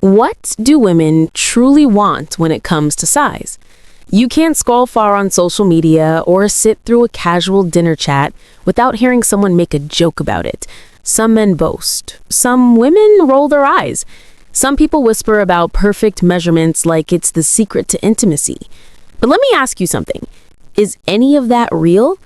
What do women truly want when it comes to size? You can't scroll far on social media or sit through a casual dinner chat without hearing someone make a joke about it. Some men boast. Some women roll their eyes. Some people whisper about perfect measurements like it's the secret to intimacy. But let me ask you something. Is any of that real?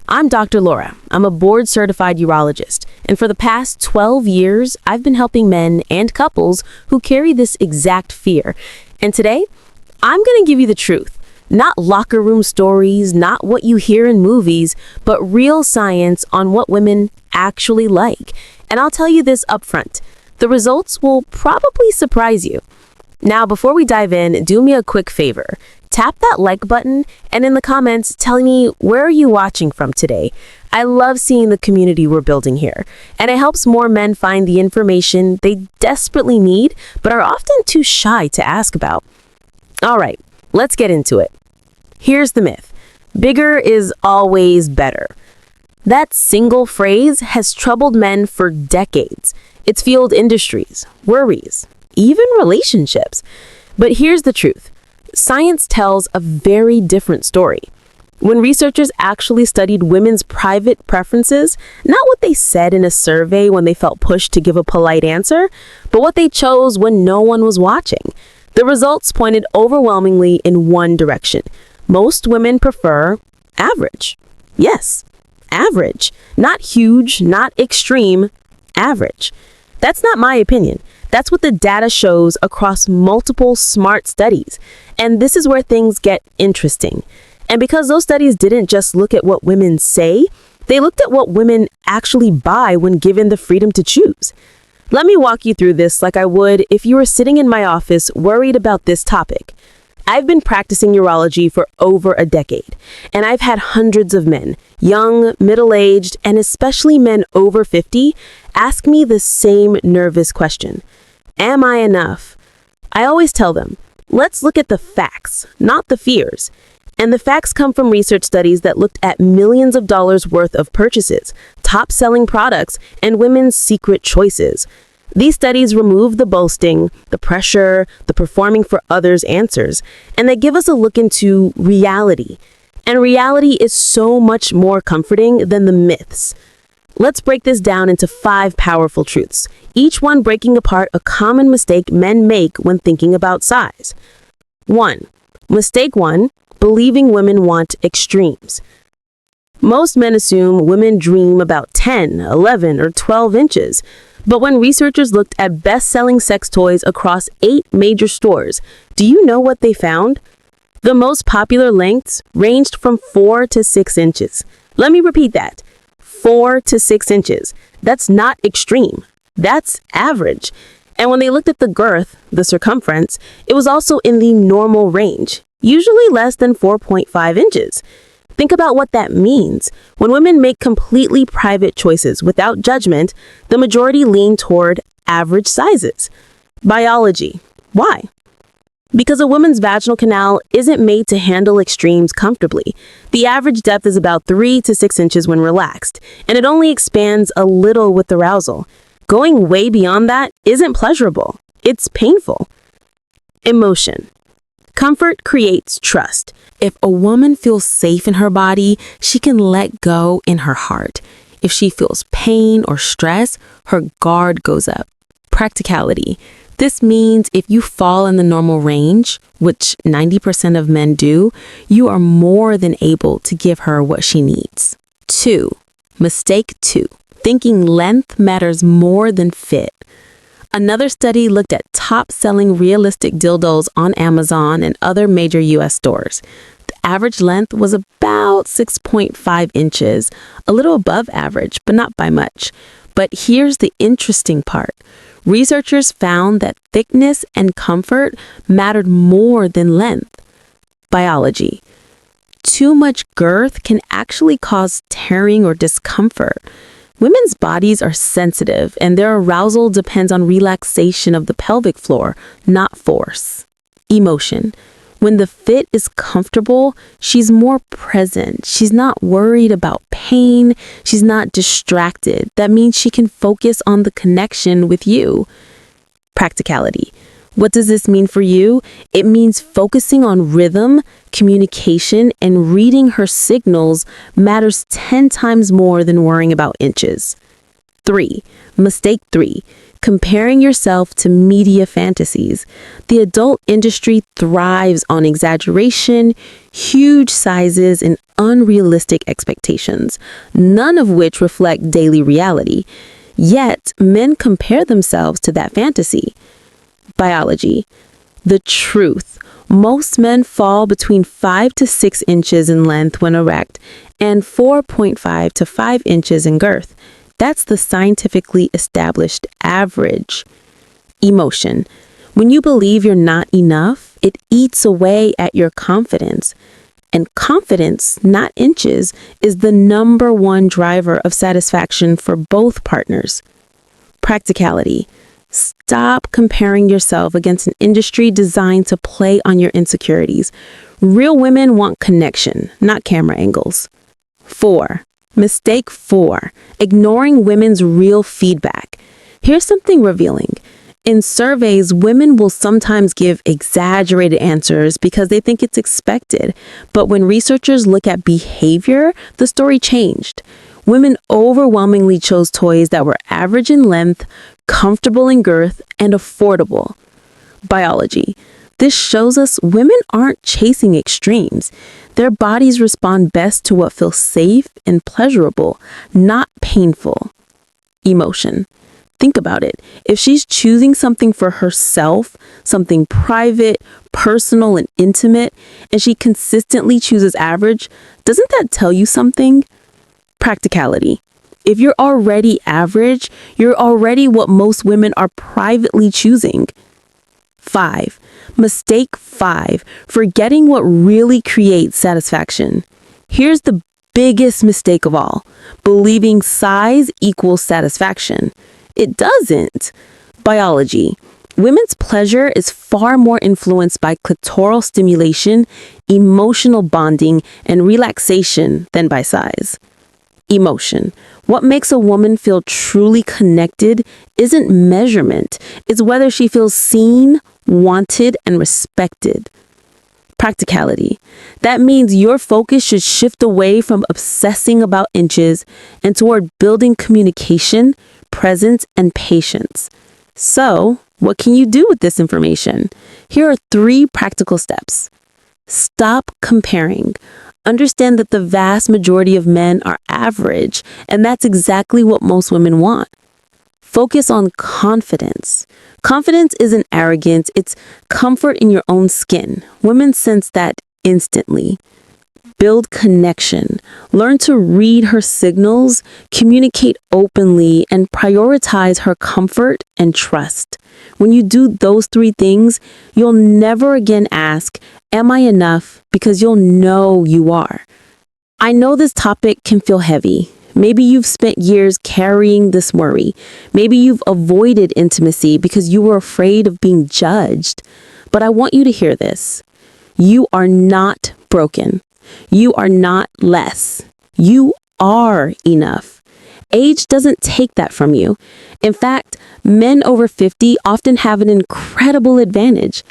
I'm Dr. Laura. I'm a board-certified urologist, and for the past 12 years, I've been helping men and couples who carry this exact fear. And today, I'm going to give you the truth. Not locker room stories, not what you hear in movies, but real science on what women actually like. And I'll tell you this up front. The results will probably surprise you. Now, before we dive in, do me a quick favor. Tap that like button and in the comments tell me where are you watching from today. I love seeing the community we're building here, and it helps more men find the information they desperately need but are often too shy to ask about. All right, let's get into it. Here's the myth. Bigger is always better. That single phrase has troubled men for decades. It's fueled industries, worries, even relationships. But here's the truth. Science tells a very different story. When researchers actually studied women's private preferences, not what they said in a survey when they felt pushed to give a polite answer, but what they chose when no one was watching, the results pointed overwhelmingly in one direction. Most women prefer average. Yes, average. Not huge, not extreme, average. That's not my opinion. That's what the data shows across multiple smart studies. And this is where things get interesting. And because those studies didn't just look at what women say, they looked at what women actually buy when given the freedom to choose. Let me walk you through this like I would if you were sitting in my office worried about this topic. I've been practicing urology for over a decade, and I've had hundreds of men, young, middle-aged, and especially men over 50, ask me the same nervous question. Am I enough? I always tell them, let's look at the facts, not the fears. And the facts come from research studies that looked at millions of dollars worth of purchases, top-selling products, and women's secret choices. These studies remove the boasting, the pressure, the performing for others answers, and they give us a look into reality. And reality is so much more comforting than the myths. Let's break this down into 5 powerful truths, each one breaking apart a common mistake men make when thinking about size. 1. Mistake 1, believing women want extremes. Most men assume women dream about 10, 11, or 12 inches. But when researchers looked at best-selling sex toys across 8 major stores, do you know what they found? The most popular lengths ranged from 4 to 6 inches. Let me repeat that. 4 to 6 inches. That's not extreme. That's average. And when they looked at the girth, the circumference, it was also in the normal range, usually less than 4.5 inches. Think about what that means. When women make completely private choices without judgment, the majority lean toward average sizes. Biology. Why? Because a woman's vaginal canal isn't made to handle extremes comfortably. The average depth is about 3 to 6 inches when relaxed, and it only expands a little with arousal. Going way beyond that isn't pleasurable. It's painful. Emotion. Comfort creates trust. If a woman feels safe in her body, she can let go in her heart. If she feels pain or stress, her guard goes up. Practicality. This means if you fall in the normal range, which 90% of men do, you are more than able to give her what she needs. 2. Mistake 2. Thinking length matters more than fit. Another study looked at top-selling realistic dildos on Amazon and other major U.S. stores. The average length was about 6.5 inches, a little above average, but not by much. But here's the interesting part. Researchers found that thickness and comfort mattered more than length. Biology. Too much girth can actually cause tearing or discomfort. Women's bodies are sensitive, and their arousal depends on relaxation of the pelvic floor, not force. Emotion. When the fit is comfortable, she's more present. She's not worried about pain. She's not distracted. That means she can focus on the connection with you. Practicality. What does this mean for you? It means focusing on rhythm, communication, and reading her signals matters 10 times more than worrying about inches. 3. Mistake 3. Comparing yourself to media fantasies. The adult industry thrives on exaggeration, huge sizes, and unrealistic expectations, none of which reflect daily reality. Yet, men compare themselves to that fantasy. Biology. The truth. Most men fall between 5 to 6 inches in length when erect and 4.5 to 5 inches in girth. That's the scientifically established average. Emotion. When you believe you're not enough, it eats away at your confidence. And confidence, not inches, is the number one driver of satisfaction for both partners. Practicality. Stop comparing yourself against an industry designed to play on your insecurities. Real women want connection, not camera angles. 4. Mistake 4. Ignoring women's real feedback. Here's something revealing. In surveys, women will sometimes give exaggerated answers because they think it's expected. But when researchers look at behavior, the story changed. Women overwhelmingly chose toys that were average in length, comfortable in girth, and affordable. Biology. This shows us women aren't chasing extremes. Their bodies respond best to what feels safe and pleasurable, not painful. Emotion. Think about it. If she's choosing something for herself, something private, personal, and intimate, and she consistently chooses average, doesn't that tell you something? Practicality. If you're already average, you're already what most women are privately choosing. 5. Mistake 5. Forgetting what really creates satisfaction. Here's the biggest mistake of all. Believing size equals satisfaction. It doesn't. Biology. Women's pleasure is far more influenced by clitoral stimulation, emotional bonding, and relaxation than by size. Emotion. What makes a woman feel truly connected isn't measurement. It's whether she feels seen, wanted, and respected. Practicality. That means your focus should shift away from obsessing about inches and toward building communication, presence, and patience. So, what can you do with this information? Here are 3 practical steps. Stop comparing. Understand that the vast majority of men are average, and that's exactly what most women want. Focus on confidence. Confidence isn't arrogance, it's comfort in your own skin. Women sense that instantly. Build connection. Learn to read her signals, communicate openly, and prioritize her comfort and trust. When you do those 3 things, you'll never again ask, "Am I enough?" because you'll know you are. I know this topic can feel heavy. Maybe you've spent years carrying this worry. Maybe you've avoided intimacy because you were afraid of being judged. But I want you to hear this. You are not broken. You are not less. You are enough. Age doesn't take that from you. In fact, men over 50 often have an incredible advantage: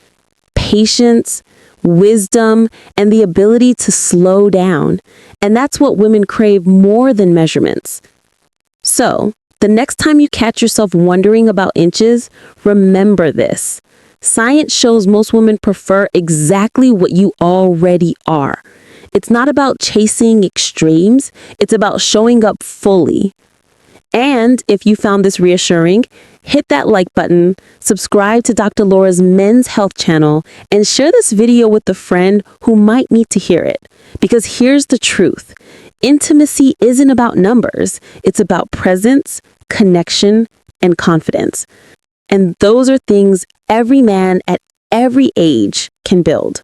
patience, wisdom, and the ability to slow down. And that's what women crave more than measurements. So, the next time you catch yourself wondering about inches, remember this. Science shows most women prefer exactly what you already are. It's not about chasing extremes, it's about showing up fully. And if you found this reassuring, hit that like button, subscribe to Dr. Laura's Men's Health channel, and share this video with a friend who might need to hear it. Because here's the truth. Intimacy isn't about numbers. It's about presence, connection, and confidence. And those are things every man at every age can build.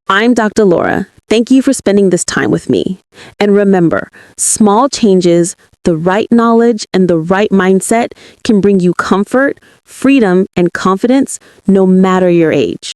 I'm Dr. Laura. Thank you for spending this time with me. And remember, small changes, the right knowledge, and the right mindset can bring you comfort, freedom, and confidence no matter your age.